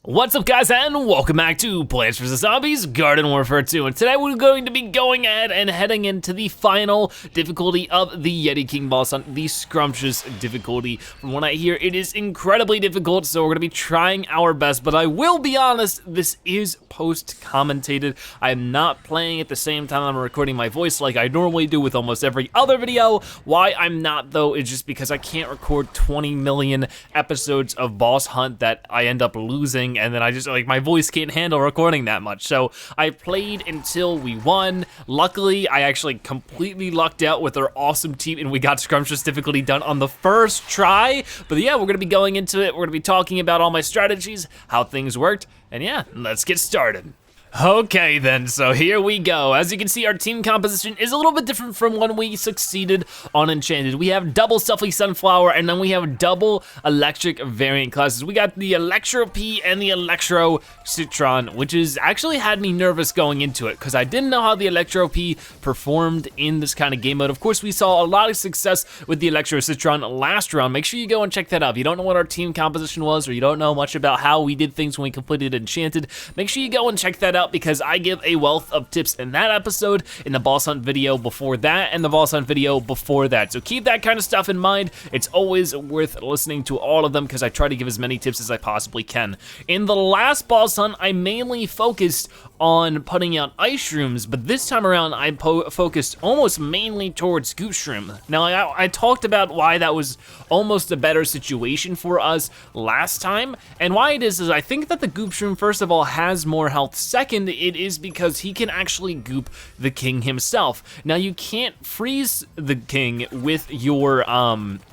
What's up, guys, and welcome back to Plants vs. Zombies Garden Warfare 2, and today we're going to be going ahead and heading into the final difficulty of the Yeti King boss hunt, the Scrumptious difficulty. From what I hear, it is incredibly difficult, so we're going to be trying our best, but I will be honest, this is post-commentated. I am not playing at the same time I'm recording my voice like I normally do with almost every other video. Why I'm not, though, is just because I can't record 20 million episodes of boss hunt that I end up losing, and then I just, like, my voice can't handle recording that much. So I played until we won. Luckily, I actually completely lucked out with our awesome team, and we got Scrumptious difficulty done on the first try. But yeah, we're gonna be going into it. We're gonna be talking about all my strategies, how things worked, and yeah, let's get started. Okay then, so here we go. As you can see, our team composition is a little bit different from when we succeeded on Enchanted. We have double Stuffy Sunflower, and then we have double electric variant classes. We got the Electro P and the Electro Citron, which has actually had me nervous going into it, because I didn't know how the Electro P performed in this kind of game mode. Of course, we saw a lot of success with the Electro Citron last round. Make sure you go and check that out. If you don't know what our team composition was, or you don't know much about how we did things when we completed Enchanted, make sure you go and check that out, because I give a wealth of tips in that episode, in the boss hunt video before that, and the boss hunt video before that. So keep that kind of stuff in mind. It's always worth listening to all of them, because I try to give as many tips as I possibly can. In the last boss hunt, I mainly focused on putting out ice shrooms, but this time around I focused almost mainly towards goop shroom. Now I talked about why that was almost a better situation for us last time, and why it is I think that the goop shroom, first of all, has more health. Second, it is because he can actually goop the king himself. Now you can't freeze the king with your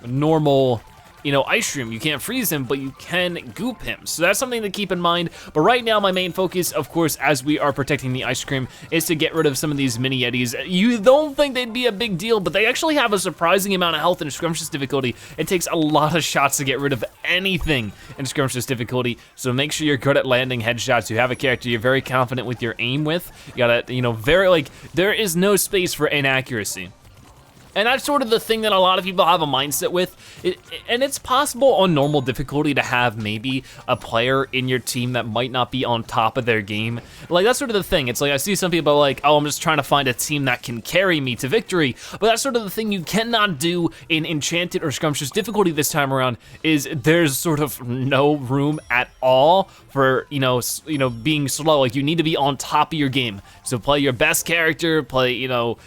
normal, ice shroom. You can't freeze him, but you can goop him. So that's something to keep in mind. But right now, my main focus, of course, as we are protecting the ice cream, is to get rid of some of these mini Yetis. You don't think they'd be a big deal, but they actually have a surprising amount of health in Scrumptious difficulty. It takes a lot of shots to get rid of anything in Scrumptious difficulty. So make sure you're good at landing headshots. You have a character you're very confident with your aim with. You gotta, there is no space for inaccuracy. And that's sort of the thing that a lot of people have a mindset with. And it's possible on normal difficulty to have maybe a player in your team that might not be on top of their game. Like, that's sort of the thing. It's like, I see some people like, oh, I'm just trying to find a team that can carry me to victory. But that's sort of the thing you cannot do in Enchanted or Scrumptious difficulty this time around, is there's sort of no room at all for, being slow. Like, you need to be on top of your game. So play your best character, play,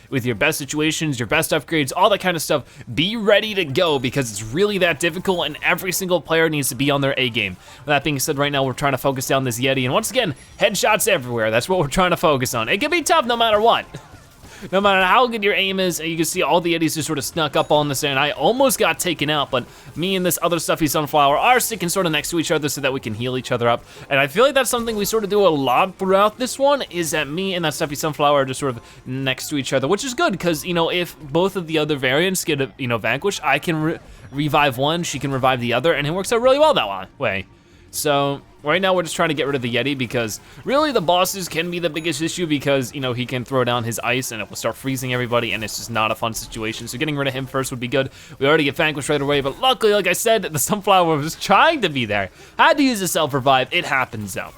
with your best situations, your best upgrades, all that kind of stuff. Be ready to go, because it's really that difficult, and every single player needs to be on their A game. With that being said, right now we're trying to focus down this Yeti, and once again, headshots everywhere. That's what we're trying to focus on. It can be tough no matter what. No matter how good your aim is, you can see all the Yetis just sort of snuck up on this, and I almost got taken out, but me and this other Stuffy Sunflower are sticking sort of next to each other so that we can heal each other up. And I feel like that's something we sort of do a lot throughout this one, is that me and that Stuffy Sunflower are just sort of next to each other, which is good, because, if both of the other variants get, vanquished, I can revive one, she can revive the other, and it works out really well that way. So right now we're just trying to get rid of the Yeti, because really the bosses can be the biggest issue, because he can throw down his ice and it will start freezing everybody, and it's just not a fun situation. So getting rid of him first would be good. We already get vanquished right away, but luckily, like I said, the Sunflower was trying to be there. I had to use a self-revive. It happens though.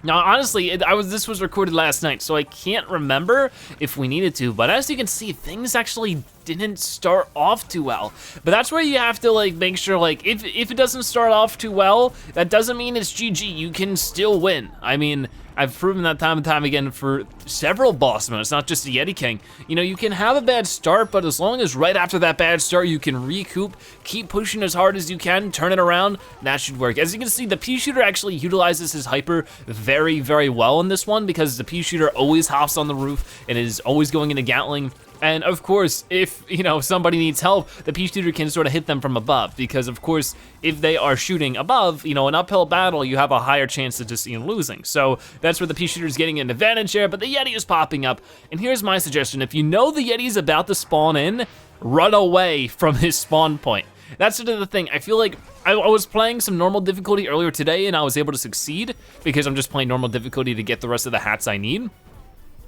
Now, honestly, this was recorded last night, so I can't remember if we needed to, but as you can see, things actually didn't start off too well. But that's where you have to, make sure, if it doesn't start off too well, that doesn't mean it's GG. You can still win. I mean, I've proven that time and time again for several boss modes, not just the Yeti King. You can have a bad start, but as long as right after that bad start, you can recoup, keep pushing as hard as you can, turn it around, that should work. As you can see, the Pea Shooter actually utilizes his hyper very, very well in this one, because the Pea Shooter always hops on the roof and is always going into Gatling. And of course, if, somebody needs help, the Pea Shooter can sort of hit them from above, because of course, if they are shooting above, an uphill battle, you have a higher chance of just, losing. So that's where the Pea Shooter is getting an advantage here, but the Yeti is popping up. And here's my suggestion: if you know the Yeti is about to spawn in, run away from his spawn point. That's sort of the thing. I feel like I was playing some normal difficulty earlier today, and I was able to succeed, because I'm just playing normal difficulty to get the rest of the hats I need.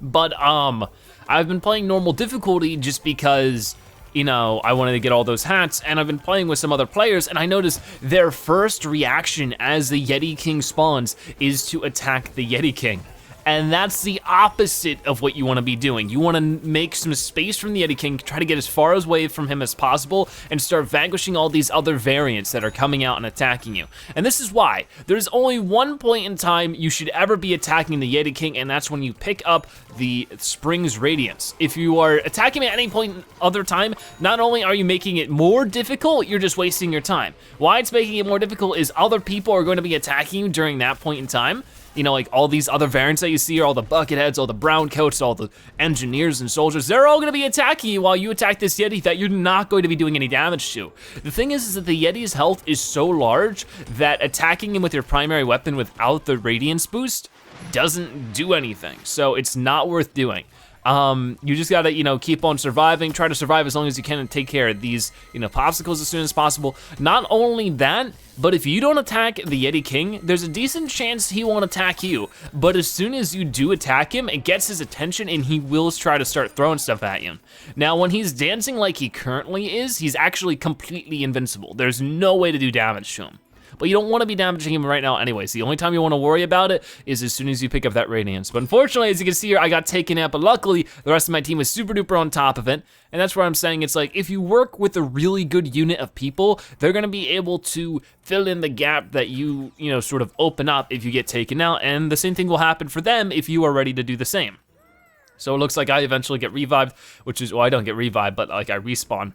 But I've been playing normal difficulty just because you know, I wanted to get all those hats, and I've been playing with some other players, and I noticed their first reaction as the Yeti King spawns is to attack the Yeti King. And that's the opposite of what you wanna be doing. You wanna make some space from the Yeti King, try to get as far away from him as possible, and start vanquishing all these other variants that are coming out and attacking you. And this is why. There's only one point in time you should ever be attacking the Yeti King, and that's when you pick up the Spring's Radiance. If you are attacking at any point other time, not only are you making it more difficult, you're just wasting your time. Why it's making it more difficult is other people are going to be attacking you during that point in time. You know, like all these other variants that you see, all the bucketheads, all the brown coats, all the engineers and soldiers, they're all gonna be attacking you while you attack this Yeti that you're not going to be doing any damage to. The thing is that the Yeti's health is so large that attacking him with your primary weapon without the Radiance boost doesn't do anything, so it's not worth doing. You just gotta, you know, keep on surviving, try to survive as long as you can and take care of these, you know, popsicles as soon as possible. Not only that, but if you don't attack the Yeti King, there's a decent chance he won't attack you. But as soon as you do attack him, it gets his attention and he will try to start throwing stuff at you. Now, when he's dancing like he currently is, he's actually completely invincible. There's no way to do damage to him. But you don't want to be damaging him right now anyways. The only time you want to worry about it is as soon as you pick up that Radiance. But unfortunately, as you can see here, I got taken out, but luckily, the rest of my team was super duper on top of it. And that's where I'm saying it's like, if you work with a really good unit of people, they're gonna be able to fill in the gap that you know, sort of open up if you get taken out, and the same thing will happen for them if you are ready to do the same. So it looks like I eventually get revived, which is, well, I don't get revived, but like I respawn.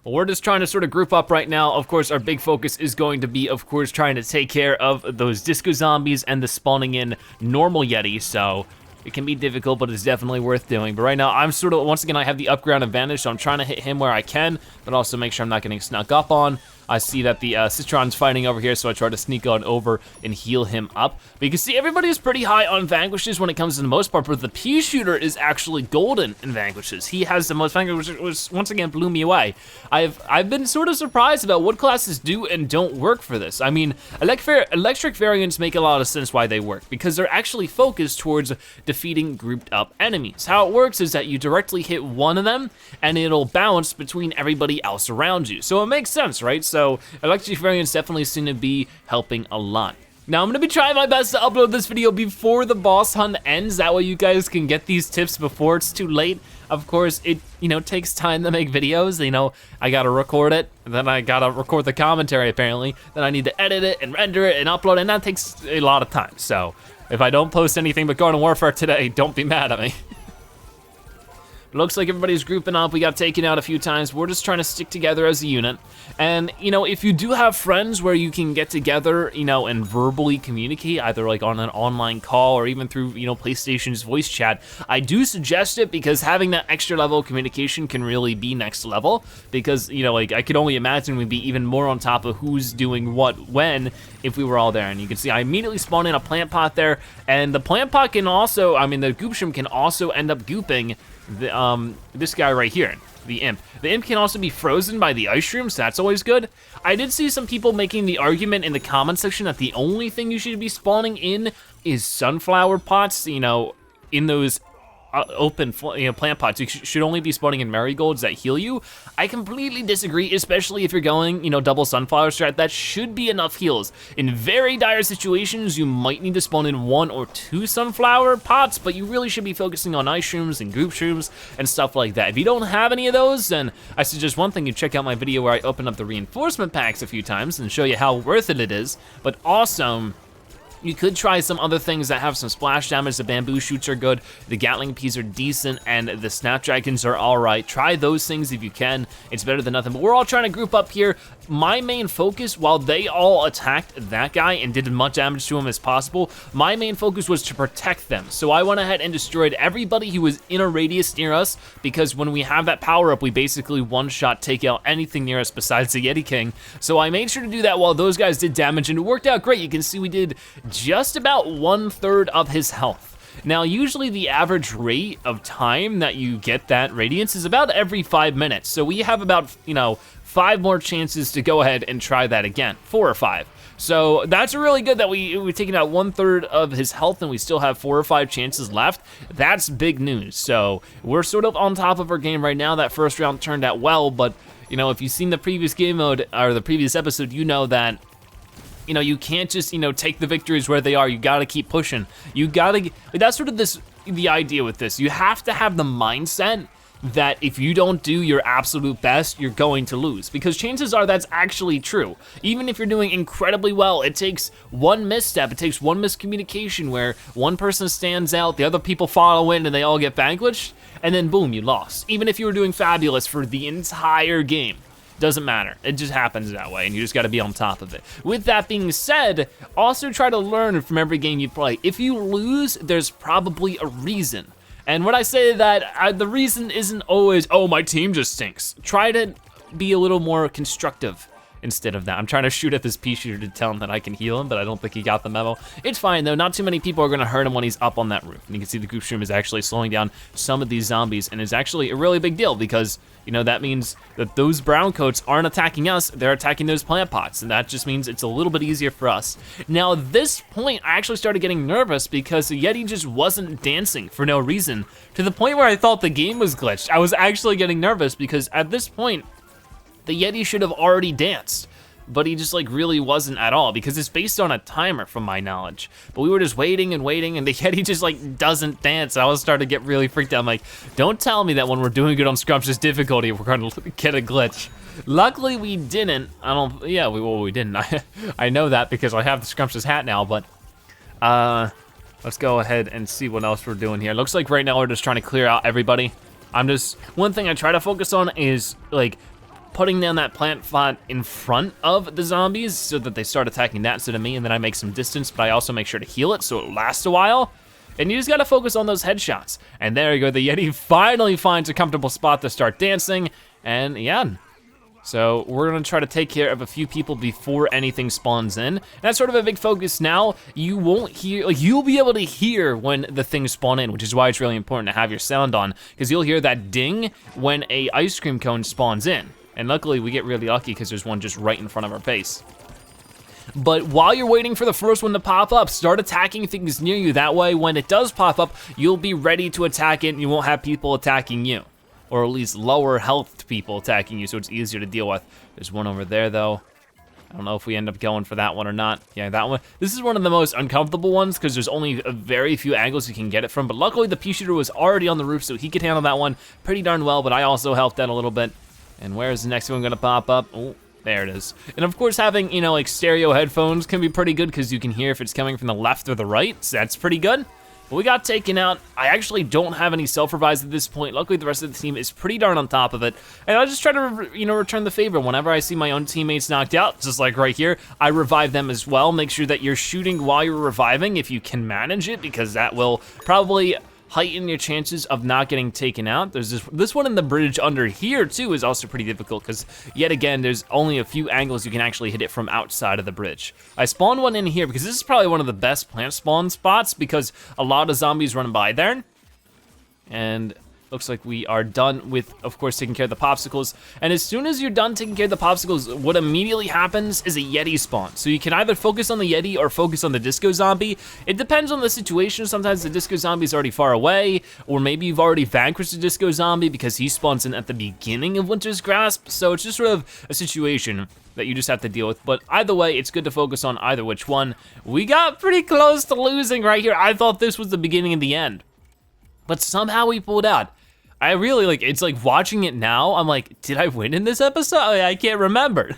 Well, we're just trying to sort of group up right now. Of course, our big focus is going to be, of course, trying to take care of those disco zombies and the spawning in normal Yeti, so it can be difficult, but it's definitely worth doing. But right now, I'm sort of, once again, I have the upground advantage, so I'm trying to hit him where I can, but also make sure I'm not getting snuck up on. I see that the Citron's fighting over here, so I try to sneak on over and heal him up. But you can see everybody is pretty high on Vanquishes when it comes to the most part, but the Pea Shooter is actually golden in Vanquishes. He has the most Vanquishes, which once again blew me away. I've been sort of surprised about what classes do and don't work for this. I mean, electric variants make a lot of sense why they work, because they're actually focused towards defeating grouped up enemies. How it works is that you directly hit one of them, and it'll bounce between everybody else around you. So it makes sense, right? So electric variants definitely seem to be helping a lot. Now I'm gonna be trying my best to upload this video before the boss hunt ends. That way you guys can get these tips before it's too late. Of course, it, you know, takes time to make videos. You know, I gotta record it, and then I gotta record the commentary apparently. Then I need to edit it and render it and upload it, and that takes a lot of time. So if I don't post anything but Garden Warfare today, don't be mad at me. It looks like everybody's grouping up. We got taken out a few times. We're just trying to stick together as a unit. And, you know, if you do have friends where you can get together, you know, and verbally communicate, either like on an online call or even through, you know, PlayStation's voice chat, I do suggest it, because having that extra level of communication can really be next level. Because, you know, like I could only imagine we'd be even more on top of who's doing what when if we were all there. And you can see I immediately spawned in a plant pot there, and the plant pot can also, I mean, the goop shroom can also end up gooping this guy right here, the imp. The imp can also be frozen by the ice shrooms, so that's always good. I did see some people making the argument in the comment section that the only thing you should be spawning in is sunflower pots, you know, in those open plant pots. You should only be spawning in marigolds that heal you. I completely disagree, especially if you're going, you know, double sunflower strat. That should be enough heals. In very dire situations, you might need to spawn in 1 or 2 sunflower pots, but you really should be focusing on ice shrooms and goop shrooms and stuff like that. If you don't have any of those, then I suggest one thing, you check out my video where I open up the reinforcement packs a few times and show you how worth it is, but also, you could try some other things that have some splash damage. The bamboo shoots are good, the Gatling peas are decent, and the snapdragons are all right. Try those things if you can. It's better than nothing, but we're all trying to group up here. My main focus, while they all attacked that guy and did as much damage to him as possible, my main focus was to protect them. So I went ahead and destroyed everybody who was in a radius near us, because when we have that power up, we basically one-shot take out anything near us besides the Yeti King. So I made sure to do that while those guys did damage, and it worked out great. You can see we did just about 1/3 of his health. Now, usually the average rate of time that you get that radiance is about every 5 minutes. So we have about, you know, 5 more chances to go ahead and try that again, 4 or 5. So that's really good that we're taking out 1/3 of his health and we still have 4 or 5 chances left. That's big news. So we're sort of on top of our game right now. That first round turned out well, but you know, if you've seen the previous game mode or the previous episode, you know that you can't just, take the victories where they are. You gotta keep pushing. You gotta, that's sort of the idea with this. You have to have the mindset that if you don't do your absolute best, you're going to lose. Because chances are that's actually true. Even if you're doing incredibly well, it takes one misstep, it takes one miscommunication where one person stands out, the other people follow in, and they all get vanquished, and then boom, you lost. Even if you were doing fabulous for the entire game. Doesn't matter, it just happens that way, and you just gotta be on top of it. With that being said, also try to learn from every game you play. If you lose, there's probably a reason. And when I say that, the reason isn't always, oh, my team just stinks. Try to be a little more constructive instead of that. I'm trying to shoot at this pea shooter to tell him that I can heal him, but I don't think he got the memo. It's fine though, not too many people are gonna hurt him when he's up on that roof. And you can see the goop stream is actually slowing down some of these zombies, and it's actually a really big deal because, that means that those brown coats aren't attacking us, they're attacking those plant pots, and that just means it's a little bit easier for us. Now, at this point, I actually started getting nervous because the Yeti just wasn't dancing for no reason, to the point where I thought the game was glitched. I was actually getting nervous because at this point, the Yeti should have already danced, but he just really wasn't at all because it's based on a timer from my knowledge. But we were just waiting and waiting and the Yeti just doesn't dance. I was starting to get really freaked out. I'm like, don't tell me that when we're doing good on Scrumptious difficulty, we're gonna get a glitch. Luckily we didn't. We didn't. I know that because I have the Scrumptious hat now, but let's go ahead and see what else we're doing here. Looks like right now we're just trying to clear out everybody. One thing I try to focus on is putting down that plant pot in front of the zombies so that they start attacking that instead of me, and then I make some distance, but I also make sure to heal it so it lasts a while. And you just gotta focus on those headshots. And there you go, the Yeti finally finds a comfortable spot to start dancing, and yeah. So we're gonna try to take care of a few people before anything spawns in. And that's sort of a big focus now. You won't hear, you'll be able to hear when the things spawn in, which is why it's really important to have your sound on, because you'll hear that ding when a ice cream cone spawns in. And luckily we get really lucky because there's one just right in front of our face. But while you're waiting for the first one to pop up, start attacking things near you. That way when it does pop up, you'll be ready to attack it and you won't have people attacking you. Or at least lower health people attacking you so it's easier to deal with. There's one over there though. I don't know if we end up going for that one or not. Yeah, that one. This is one of the most uncomfortable ones because there's only a very few angles you can get it from, but luckily the pea shooter was already on the roof so he could handle that one pretty darn well, but I also helped out a little bit. And where is the next one gonna pop up? Oh, there it is. And of course having, stereo headphones can be pretty good because you can hear if it's coming from the left or the right, so that's pretty good. But we got taken out. I actually don't have any self-revives at this point. Luckily the rest of the team is pretty darn on top of it. And I just try to, return the favor. Whenever I see my own teammates knocked out, just like right here, I revive them as well. Make sure that you're shooting while you're reviving if you can manage it, because that will probably heighten your chances of not getting taken out. There's this one in the bridge under here too is also pretty difficult because yet again, there's only a few angles you can actually hit it from outside of the bridge. I spawned one in here because this is probably one of the best plant spawn spots because a lot of zombies run by there. And looks like we are done with, of course, taking care of the popsicles. And as soon as you're done taking care of the popsicles, what immediately happens is a Yeti spawn. So you can either focus on the Yeti or focus on the disco zombie. It depends on the situation. Sometimes the disco zombie is already far away, or maybe you've already vanquished the disco zombie because he spawns in at the beginning of Winter's Grasp. So it's just sort of a situation that you just have to deal with. But either way, it's good to focus on either which one. We got pretty close to losing right here. I thought this was the beginning and the end, but somehow we pulled out. I really it's like watching it now, I'm like, did I win in this episode? I can't remember.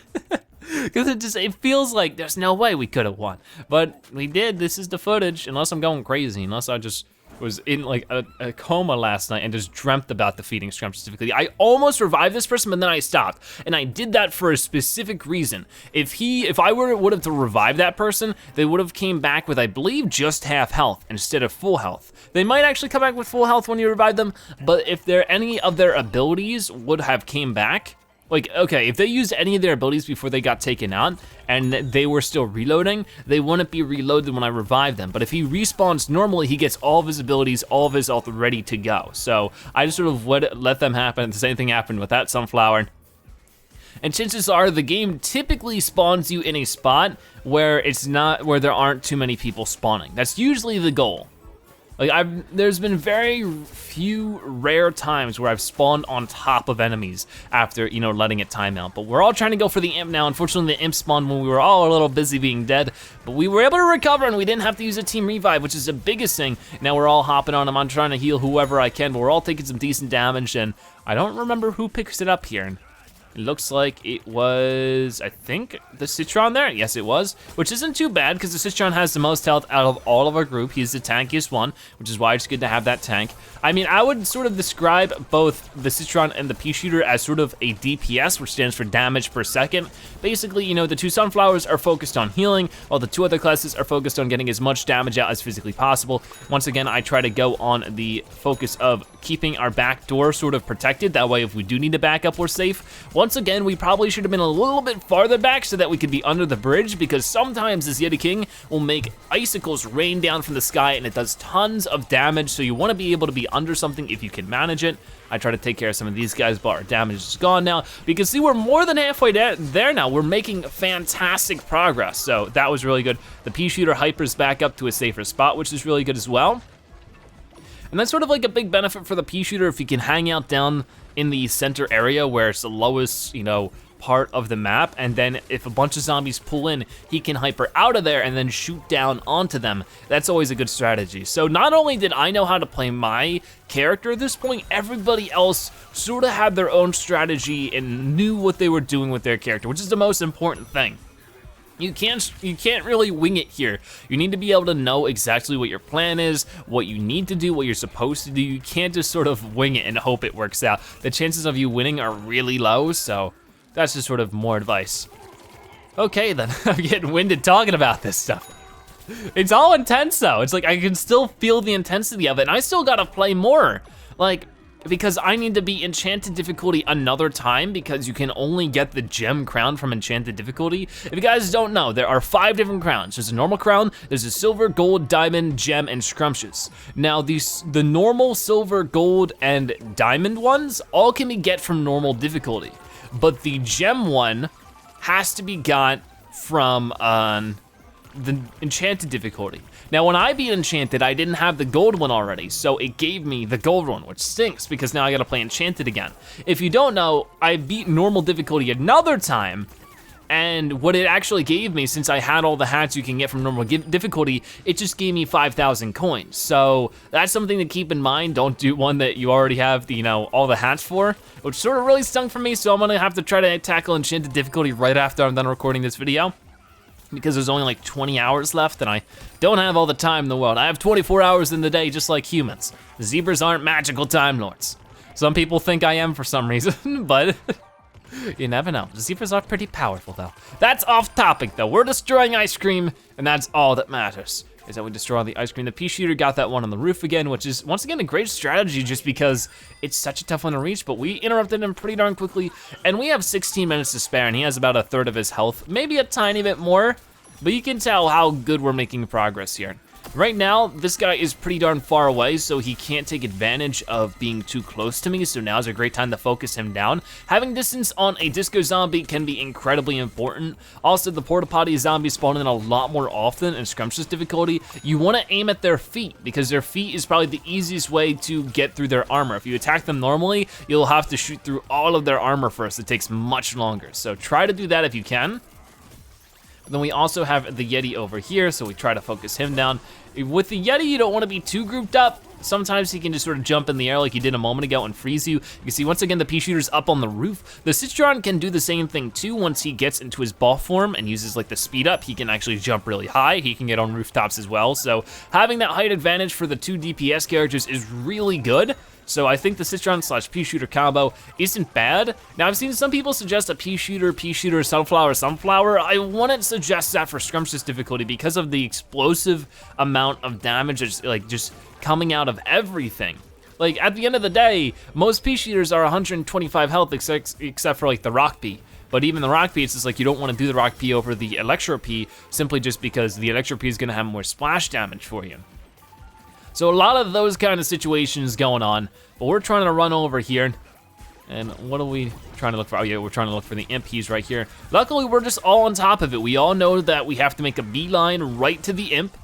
Because it feels like there's no way we could have won. But we did, this is the footage, unless I'm going crazy, unless I just was in like a coma last night and just dreamt about defeating Scrumptious specifically. I almost revived this person, but then I stopped. And I did that for a specific reason. If I would have to revive that person, they would have came back with, I believe, just half health instead of full health. They might actually come back with full health when you revive them, but if any of their abilities would have came back, like, okay, if they used any of their abilities before they got taken out and they were still reloading, they wouldn't be reloaded when I revive them. But if he respawns normally, he gets all of his abilities, all of his health ready to go. So I just sort of let them happen. The same thing happened with that sunflower. and chances are the game typically spawns you in a spot where where there aren't too many people spawning. That's usually the goal. Like there's been very few rare times where I've spawned on top of enemies after, you know, letting it time out. But we're all trying to go for the imp now. Unfortunately, the imp spawned when we were all a little busy being dead, but we were able to recover and we didn't have to use a team revive, which is the biggest thing. Now we're all hopping on him. I'm trying to heal whoever I can, but we're all taking some decent damage, and I don't remember who picks it up here. It looks like it was, I think, the Citron there. Yes, it was, which isn't too bad because the Citron has the most health out of all of our group. He's the tankiest one, which is why it's good to have that tank. I mean, I would sort of describe both the Citron and the pea shooter as sort of a DPS, which stands for damage per second. Basically, you know, the two sunflowers are focused on healing, while the two other classes are focused on getting as much damage out as physically possible. Once again, I try to go on the focus of keeping our back door sort of protected. That way, if we do need to back up, we're safe. Once again, we probably should have been a little bit farther back so that we could be under the bridge, because sometimes this Yeti King will make icicles rain down from the sky and it does tons of damage, so you want to be able to be under something if you can manage it. I try to take care of some of these guys, but our damage is gone now. But you can see we're more than halfway there now. We're making fantastic progress, so that was really good. The pea shooter hypers back up to a safer spot, which is really good as well. And that's sort of like a big benefit for the pea shooter if he can hang out down in the center area where it's the lowest, you know, part of the map, and then if a bunch of zombies pull in, he can hyper out of there and then shoot down onto them. That's always a good strategy. So not only did I know how to play my character at this point, everybody else sort of had their own strategy and knew what they were doing with their character, which is the most important thing. You can't really wing it here. You need to be able to know exactly what your plan is, what you need to do, what you're supposed to do. You can't just sort of wing it and hope it works out. The chances of you winning are really low, so that's just sort of more advice. Okay then, I'm getting winded talking about this stuff. It's all intense though. It's like I can still feel the intensity of it, and I still gotta play more. Like, because I need to be enchanted difficulty another time, because you can only get the gem crown from enchanted difficulty. If you guys don't know, there are 5 different crowns. There's a normal crown, there's a silver, gold, diamond, gem, and scrumptious. Now the normal silver, gold, and diamond ones all can be get from normal difficulty, but the gem one has to be got from the enchanted difficulty. Now when I beat enchanted, I didn't have the gold one already, so it gave me the gold one, which stinks because now I gotta play enchanted again. If you don't know, I beat normal difficulty another time, and what it actually gave me, since I had all the hats you can get from normal difficulty, it just gave me 5,000 coins. So that's something to keep in mind. Don't do one that you already have the, you know, all the hats for, which sort of really stung for me, so I'm gonna have to try to tackle enchanted difficulty right after I'm done recording this video, because there's only like 20 hours left and I don't have all the time in the world. I have 24 hours in the day, just like humans. Zebras aren't magical time lords. Some people think I am for some reason, but you never know. Zebras are pretty powerful though. That's off topic though. We're destroying ice cream, and that's all that matters, is that we destroy the ice cream. The pea shooter got that one on the roof again, which is once again a great strategy just because it's such a tough one to reach, but we interrupted him pretty darn quickly, and we have 16 minutes to spare, and he has about a third of his health, maybe a tiny bit more, but you can tell how good we're making progress here. Right now, this guy is pretty darn far away, so he can't take advantage of being too close to me, so now's a great time to focus him down. Having distance on a disco zombie can be incredibly important. Also, the porta potty zombies spawn in a lot more often in scrumptious difficulty. You want to aim at their feet, because their feet is probably the easiest way to get through their armor. If you attack them normally, you'll have to shoot through all of their armor first. It takes much longer, so try to do that if you can. But then we also have the Yeti over here, so we try to focus him down. With the Yeti, you don't want to be too grouped up. Sometimes he can just sort of jump in the air like he did a moment ago and freeze you. You can see once again the pea shooter's up on the roof. The Citron can do the same thing too. Once he gets into his ball form and uses like the speed up, he can actually jump really high. He can get on rooftops as well. So having that height advantage for the 2 DPS characters is really good. So I think the Citron / pea shooter combo isn't bad. Now I've seen some people suggest a pea shooter, sunflower. I wouldn't suggest that for scrumptious difficulty because of the explosive amount of damage that's like just coming out of everything. Like at the end of the day, most pea shooters are 125 health except for like the rock pea. But even the rock pea, it's just like you don't want to do the rock pea over the electro pea simply just because the electro pea is gonna have more splash damage for you. So a lot of those kind of situations going on, but we're trying to run over here. And what are we trying to look for? Oh yeah, we're trying to look for the imp. He's right here. Luckily, we're just all on top of it. We all know that we have to make a beeline right to the imp.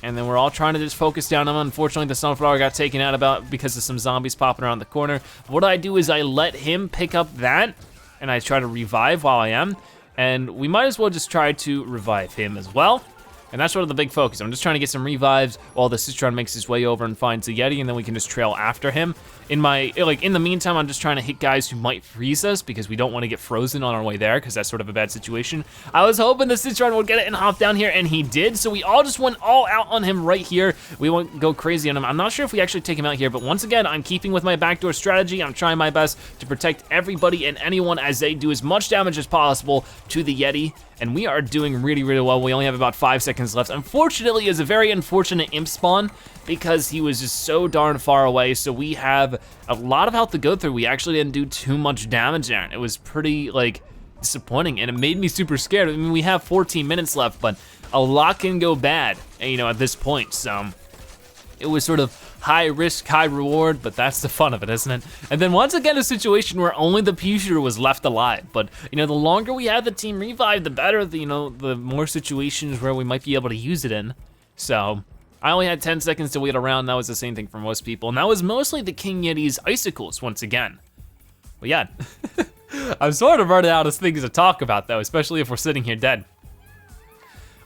And then we're all trying to just focus down on him. Unfortunately, the sunflower got taken out because of some zombies popping around the corner. What I do is I let him pick up that, and I try to revive while I am. And we might as well just try to revive him as well. And that's sort of the big focus. I'm just trying to get some revives while the Citron makes his way over and finds the Yeti, and then we can just trail after him. In the meantime, I'm just trying to hit guys who might freeze us because we don't want to get frozen on our way there because that's sort of a bad situation. I was hoping the Citron would get it and hop down here, and he did, so we all just went all out on him right here. We won't go crazy on him. I'm not sure if we actually take him out here, but once again, I'm keeping with my backdoor strategy. I'm trying my best to protect everybody and anyone as they do as much damage as possible to the Yeti, and we are doing really, really well. We only have about 5 seconds left. Unfortunately, it's a very unfortunate imp spawn because he was just so darn far away, so we have a lot of health to go through. We actually didn't do too much damage there. It was pretty, disappointing, and it made me super scared. I mean, we have 14 minutes left, but a lot can go bad, at this point, so it was sort of high risk, high reward, but that's the fun of it, isn't it? And then once again, a situation where only the pea shooter was left alive. But the longer we have the team revive, the better, the more situations where we might be able to use it in. So I only had 10 seconds to wait around. That was the same thing for most people. And that was mostly the King Yeti's icicles once again. But yeah, I'm sort of running out of things to talk about though, especially if we're sitting here dead.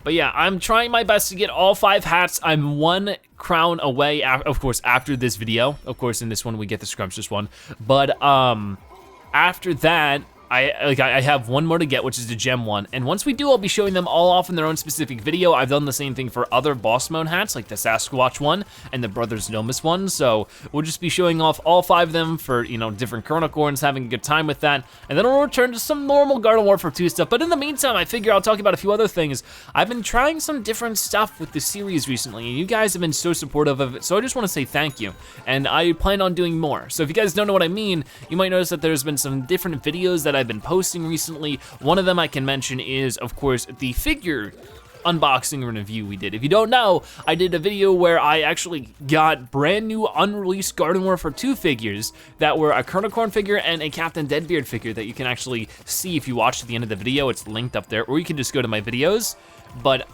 But yeah, I'm trying my best to get all 5 hats. I'm 1 crown away, of course, after this video. Of course, in this one, we get the scrumptious one. But after that, I have 1 more to get, which is the gem one. And once we do, I'll be showing them all off in their own specific video. I've done the same thing for other boss mode hats, like the Sasquatch one and the Brothers Nomus one. So we'll just be showing off all 5 of them for, different Kernal Corns, having a good time with that. And then we'll return to some normal Garden Warfare 2 stuff. But in the meantime, I figure I'll talk about a few other things. I've been trying some different stuff with the series recently, and you guys have been so supportive of it. So I just want to say thank you. And I plan on doing more. So if you guys don't know what I mean, you might notice that there's been some different videos that I've been posting recently. One of them I can mention is, of course, the figure unboxing and review we did. If you don't know, I did a video where I actually got brand new unreleased Garden Warfare 2 figures that were a Kernal Corn figure and a Captain Deadbeard figure that you can actually see if you watch to the end of the video. It's linked up there, or you can just go to my videos. But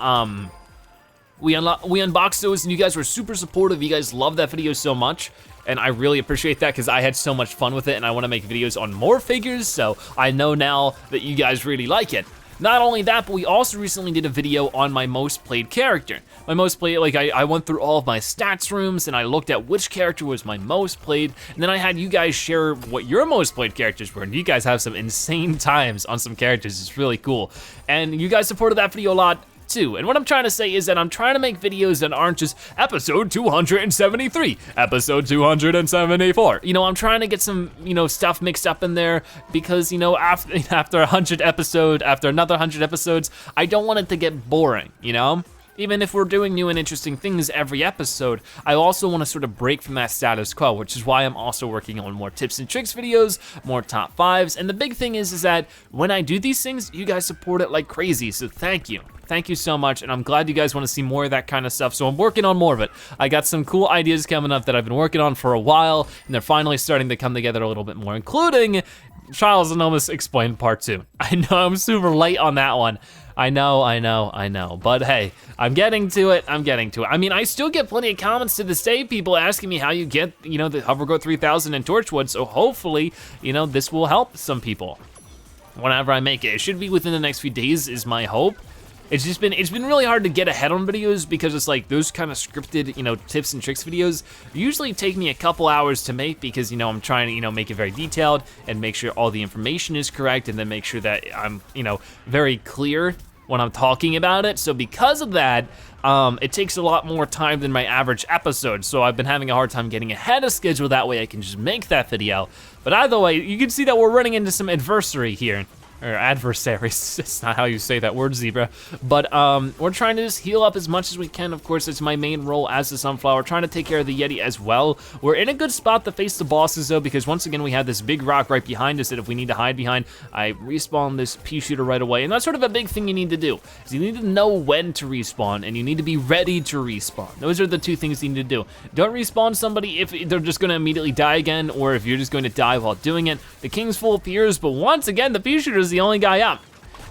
we unboxed those, and you guys were super supportive. You guys loved that video so much, and I really appreciate that because I had so much fun with it, and I want to make videos on more figures, so I know now that you guys really like it. Not only that, but we also recently did a video on my most played character. My most played, I went through all of my stats rooms and I looked at which character was my most played, and then I had you guys share what your most played characters were, and you guys have some insane times on some characters. It's really cool. And you guys supported that video a lot too. And what I'm trying to say is that I'm trying to make videos that aren't just episode 273, episode 274. I'm trying to get some, stuff mixed up in there because, after another 100 episodes, I don't want it to get boring, Even if we're doing new and interesting things every episode, I also want to sort of break from that status quo, which is why I'm also working on more tips and tricks videos, more top 5s, and the big thing is that when I do these things, you guys support it like crazy, so thank you. Thank you so much, and I'm glad you guys want to see more of that kind of stuff, so I'm working on more of it. I got some cool ideas coming up that I've been working on for a while, and they're finally starting to come together a little bit more, including Trials of Nomus Explained Part 2. I know I'm super late on that one. I know, but hey, I'm getting to it. I mean, I still get plenty of comments to this day, people asking me how you get, the Hovergrowth 3000 and Torchwood, so hopefully, this will help some people whenever I make it. It should be within the next few days is my hope. It's been really hard to get ahead on videos because it's like those kind of scripted, tips and tricks videos usually take me a couple hours to make because, I'm trying to, make it very detailed and make sure all the information is correct and then make sure that I'm, very clear when I'm talking about it. So because of that, it takes a lot more time than my average episode. So I've been having a hard time getting ahead of schedule. That way I can just make that video. But either way, you can see that we're running into some adversity here. or adversaries. It's not how you say that word, Zebra. But we're trying to just heal up as much as we can. Of course, it's my main role as the Sunflower, trying to take care of the Yeti as well. We're in a good spot to face the bosses though, because once again, we have this big rock right behind us that if we need to hide behind, I respawn this pea shooter right away. And that's sort of a big thing you need to do, is you need to know when to respawn and you need to be ready to respawn. Those are the two things you need to do. Don't respawn somebody if they're just gonna immediately die again, or if you're just going to die while doing it. The King's full of peers, but once again, the pea shooter is the only guy up.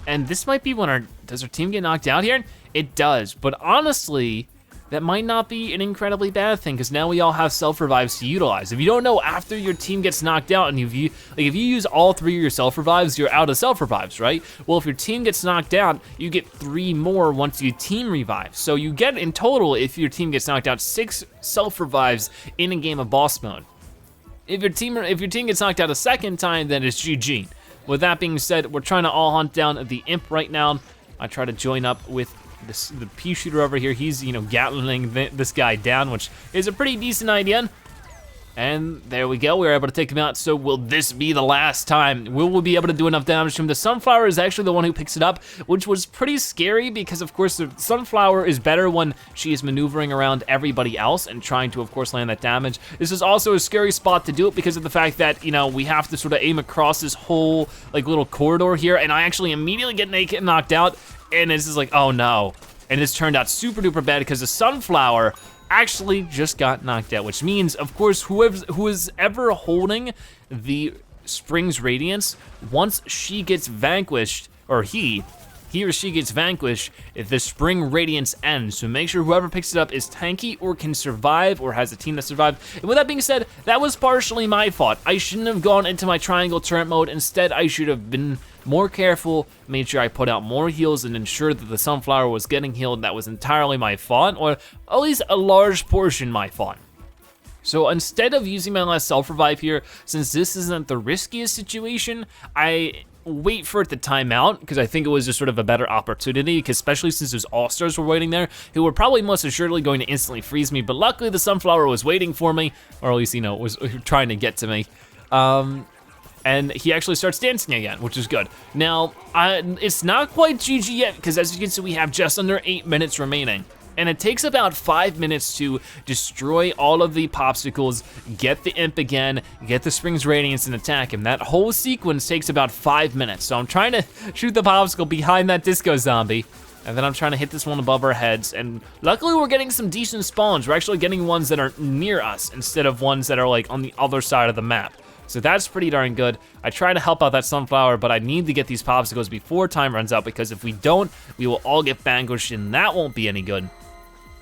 And this might be when does our team get knocked out here? It does, but honestly, that might not be an incredibly bad thing, because now we all have self-revives to utilize. If you don't know, after your team gets knocked out, and if you use all 3 of your self-revives, you're out of self-revives, right? Well, if your team gets knocked out, you get 3 more once your team revives. So you get, in total, if your team gets knocked out, 6 self-revives in a game of boss mode. If your team gets knocked out a second time, then it's GG. With that being said, we're trying to all hunt down the imp right now. I try to join up with the pea shooter over here. He's, gatling this guy down, which is a pretty decent idea. And there we go, we were able to take him out. So will this be the last time? Will we be able to do enough damage to him? The Sunflower is actually the one who picks it up, which was pretty scary because of course the Sunflower is better when she is maneuvering around everybody else and trying to of course land that damage. This is also a scary spot to do it because of the fact that, we have to sort of aim across this whole little corridor here, and I actually immediately get knocked out, and it's just like, oh no. And this turned out super duper bad because the Sunflower actually just got knocked out, which means, of course, who is ever holding the Spring's Radiance, once she gets vanquished, or he or she gets vanquished, if the Spring Radiance ends. So make sure whoever picks it up is tanky or can survive or has a team that survived. And with that being said, that was partially my fault. I shouldn't have gone into my triangle turret mode. Instead, I should have been more careful, made sure I put out more heals and ensured that the Sunflower was getting healed. That was entirely my fault, or at least a large portion my fault. So instead of using my last self-revive here, since this isn't the riskiest situation, I wait for it to time out, because I think it was just sort of a better opportunity, because especially since those all-stars were waiting there, who were probably most assuredly going to instantly freeze me, but luckily the Sunflower was waiting for me, or at least, was trying to get to me. And he actually starts dancing again, which is good. Now, it's not quite GG yet, because as you can see, we have just under 8 minutes remaining. And it takes about 5 minutes to destroy all of the popsicles, get the imp again, get the Spring's Radiance, and attack him. That whole sequence takes about 5 minutes. So I'm trying to shoot the popsicle behind that disco zombie, and then I'm trying to hit this one above our heads. And luckily we're getting some decent spawns. We're actually getting ones that are near us instead of ones that are on the other side of the map. So that's pretty darn good. I try to help out that Sunflower, but I need to get these popsicles before time runs out, because if we don't, we will all get vanquished, and that won't be any good.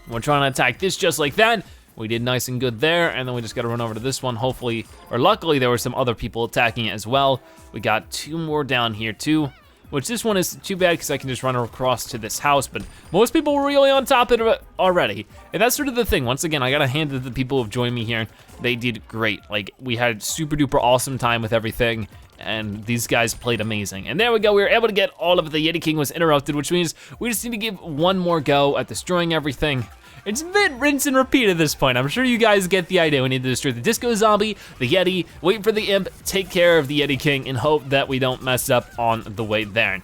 We're trying to attack this just like that. We did nice and good there, and then we just gotta run over to this one, hopefully, or luckily there were some other people attacking it as well. We got 2 more down here too, which this one is too bad because I can just run across to this house, but most people were really on top of it already. And that's sort of the thing. Once again, I gotta hand it to the people who've joined me here. They did great. We had super duper awesome time with everything, and these guys played amazing. And there we go, we were able to get all of the Yeti King was interrupted, which means we just need to give one more go at destroying everything. It's a bit rinse and repeat at this point. I'm sure you guys get the idea. We need to destroy the disco zombie, the Yeti, wait for the imp, take care of the Yeti King, and hope that we don't mess up on the way there.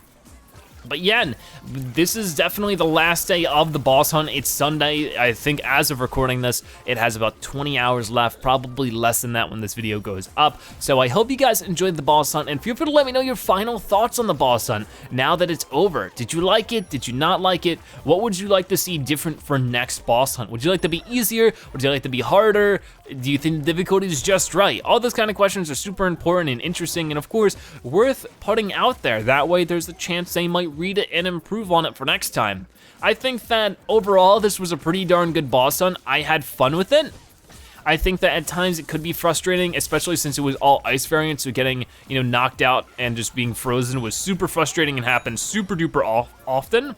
But yeah, this is definitely the last day of the boss hunt. It's Sunday. I think as of recording this, it has about 20 hours left, probably less than that when this video goes up. So I hope you guys enjoyed the boss hunt, and feel free to let me know your final thoughts on the boss hunt now that it's over. Did you like it? Did you not like it? What would you like to see different for next boss hunt? Would you like to be easier? Would you like to be harder? Do you think the difficulty is just right? All those kind of questions are super important and interesting, and of course, worth putting out there. That way there's a chance they might read it and improve on it for next time. I think that overall this was a pretty darn good boss hunt. I had fun with it. I think that at times it could be frustrating, especially since it was all ice variants, so getting, knocked out and just being frozen was super frustrating and happened super duper often.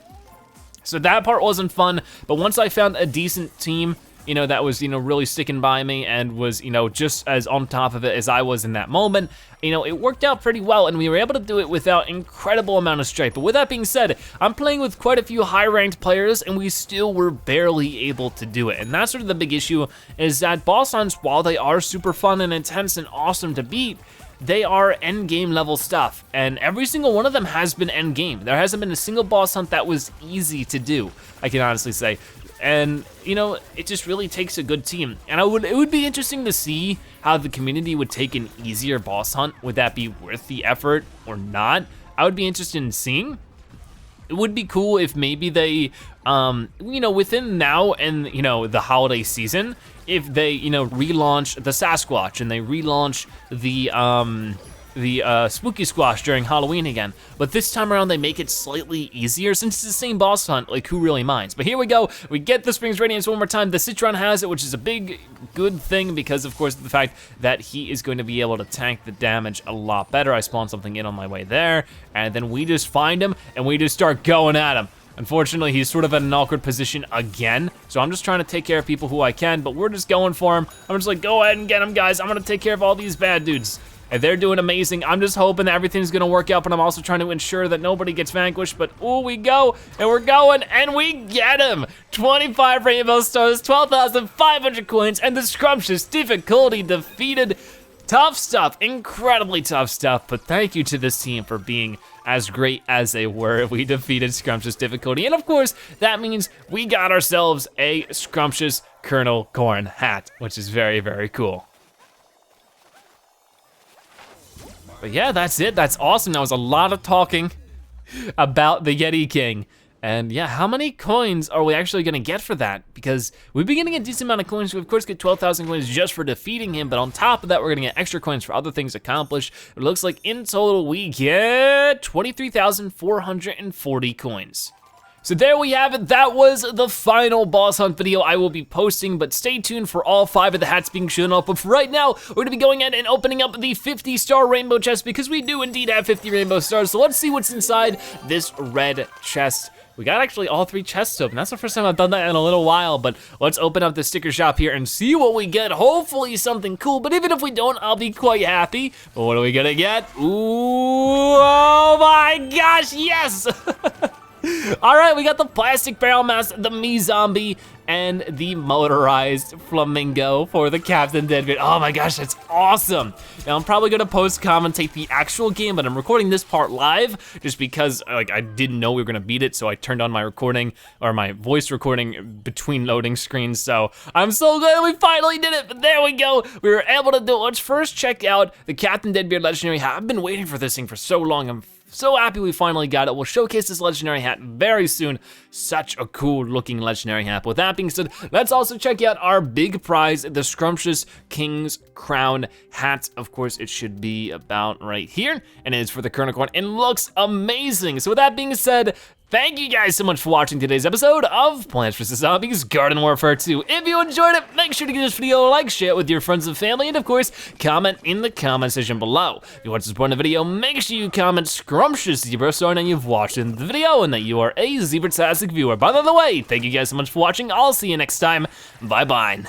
So that part wasn't fun, but once I found a decent team, that was, really sticking by me and was, just as on top of it as I was in that moment, it worked out pretty well, and we were able to do it without incredible amount of strife. But with that being said, I'm playing with quite a few high-ranked players, and we still were barely able to do it. And that's sort of the big issue, is that boss hunts, while they are super fun and intense and awesome to beat, they are end game level stuff, and every single one of them has been end game. There hasn't been a single boss hunt that was easy to do, I can honestly say. And you know, it just really takes a good team. And it would be interesting to see how the community would take an easier boss hunt. Would that be worth the effort or not? I would be interested in seeing. It would be cool if maybe they, you know, within now and, you know, the holiday season, if they, you know, relaunch the Sasquatch and they relaunch the Spooky Squash during Halloween again. But this time around they make it slightly easier since it's the same boss hunt, like who really minds? But here we go, we get the Springs Radiance one more time. The Citron has it, which is a big good thing because of course the fact that he is going to be able to tank the damage a lot better. I spawned something in on my way there, and then we just find him and we just start going at him. Unfortunately, he's sort of at an awkward position again, so I'm just trying to take care of people who I can, but we're just going for him. I'm just like, go ahead and get him, guys. I'm gonna take care of all these bad dudes. And they're doing amazing. I'm just hoping that everything's gonna work out, but I'm also trying to ensure that nobody gets vanquished. But ooh, we go, and we're going, and we get him! 25 rainbow stars, 12,500 coins, and the scrumptious difficulty defeated. Tough stuff, incredibly tough stuff, but thank you to this team for being as great as they were. We defeated Scrumptious difficulty, and of course, that means we got ourselves a Scrumptious Kernal Corn hat, which is very, very cool. But yeah, that's it, that's awesome. That was a lot of talking about the Yeti King. And yeah, how many coins are we actually gonna get for that? Because we've been getting a decent amount of coins. We of course get 12,000 coins just for defeating him, but on top of that, we're gonna get extra coins for other things accomplished. It looks like in total, we get 23,440 coins. So there we have it, that was the final boss hunt video I will be posting, but stay tuned for all 5 of the hats being shown off. But for right now, we're gonna be going ahead and opening up the 50-star rainbow chest because we do indeed have 50 rainbow stars. So let's see what's inside this red chest. We got actually all 3 chests open. That's the first time I've done that in a little while, but let's open up the sticker shop here and see what we get. Hopefully something cool, but even if we don't, I'll be quite happy. But what are we gonna get? Ooh, oh my gosh, yes! All right, we got the plastic barrel mask, the me zombie, and the motorized flamingo for the Captain Deadbeard. Oh my gosh, that's awesome. Now I'm probably gonna commentate the actual game, but I'm recording this part live just because like I didn't know we were gonna beat it, so I turned on my recording, or my voice recording between loading screens, so I'm so glad we finally did it, but there we go. We were able to do it. Let's first check out the Captain Deadbeard Legendary hat. I've been waiting for this thing for so long. I'm so happy we finally got it. We'll showcase this legendary hat very soon. Such a cool looking legendary hat. With that being said, let's also check out our big prize, the Scrumptious King's Crown hat. Of course, it should be about right here, and it is for the Kernal Corn and looks amazing. So with that being said, thank you guys so much for watching today's episode of Plants vs. Zombies Garden Warfare 2. If you enjoyed it, make sure to give this video a like, share it with your friends and family, and of course, comment in the comment section below. If you watch this part of the video, make sure you comment Scrumptious Zebra so that you've watched the video and that you are a Zebratastic viewer. By the way, thank you guys so much for watching. I'll see you next time. Bye-bye.